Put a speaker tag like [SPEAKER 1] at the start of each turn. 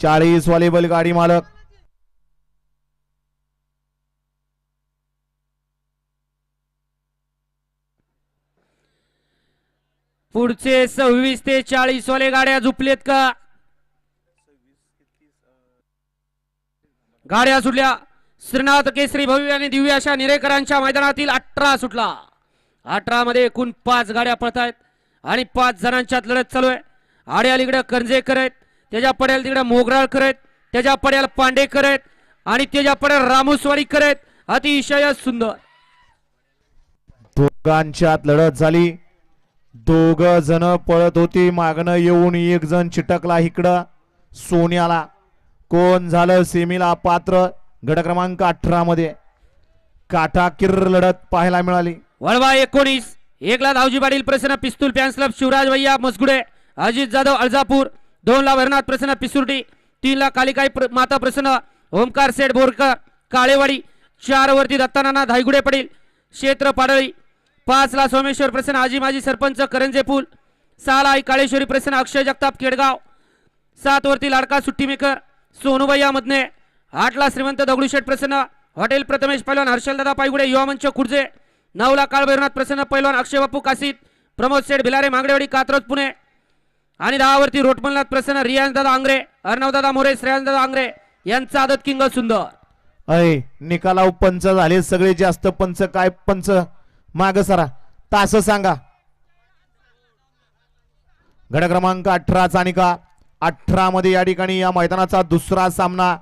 [SPEAKER 1] 40 वाले बैलगाडी मालक
[SPEAKER 2] पुढचे 26 ते 40 वाले गाड्या झुपलेत का? गाड्या सुटल्या. श्रीनाथ केसरी भव्य आणि दिव्य अशा निरेकरांच्या मैदानातील 18 सुटला. 18 मध्ये एकूण 5 गाड्या पळतायत आणि 5 जणांच्यात लढत चालू आहे. आड्या इकडे करंजेकर आहेत, त्याच्या पड्याला तिकडे मोगराळकर आहेत, त्याच्या पड्याला पांडेकर आहेत आणि त्याच्या पड्याला रामुसवाडीकर आहेत. अतिशय सुंदर
[SPEAKER 1] दोघांच्यात लढत झाली. दोघ जण पळत होती, मागणं येऊन एक जण चिटकला इकडं सोन्याला. कोण झालं सेमीला पात्र? गट क्रमांक 18 मध्ये काटाकीर लढत पाहायला मिळाली.
[SPEAKER 2] वळवा 19 एकला धावजी पाटील प्रसन्न पिस्तूल फॅन्स क्लब शिवराज भैया मसगुडे, अजित जाधव अळजापूर, 2 ला भरनाथ प्रसन्न पिसुर्टी, 3 ला कालिकाई माता प्रसन्न ओमकार सेठ बोरकर काळेवाडी, 4 वरती दत्तानाना धायगुडे पाटील क्षेत्र पाडळी, 5 ला सोमेश्वर प्रसन्न आजी माजी सरपंच करंजे पूल, 6 ला आई काळेश्वरी प्रसन्न अक्षय जगताप केडगाव, 7 वरती लाडका सुट्टी मेकर सोनूभैया मधने, 8 ला श्रीमंत दगडूशेठ प्रसन्न हॉटेल प्रथमेश पैलवान हर्षलदादा पायगुडे युवा मंच खुर्जे, 9 ला काळभैरवनाथ प्रसन्न पैलवान अक्षय बापू काशीत प्रमोद सेठ भिलारे मांगडेवाडी कात्रज पुणे आणि 10 वरती रोटमलनाथ प्रसन्न रियाज दादा आंग्रे अर्णवदादा मोरे श्रेयांश दादा आंग्रे यांचा आदत किंग सुंदर.
[SPEAKER 1] अय निकालाव पंच झाले सगळे. जास्त पंच काय पंच माग सरा तास सांगा. गट क्रमांक 18 चा निकाल. 18 मध्ये या ठिकाणी या मैदानाचा दुसरा सामना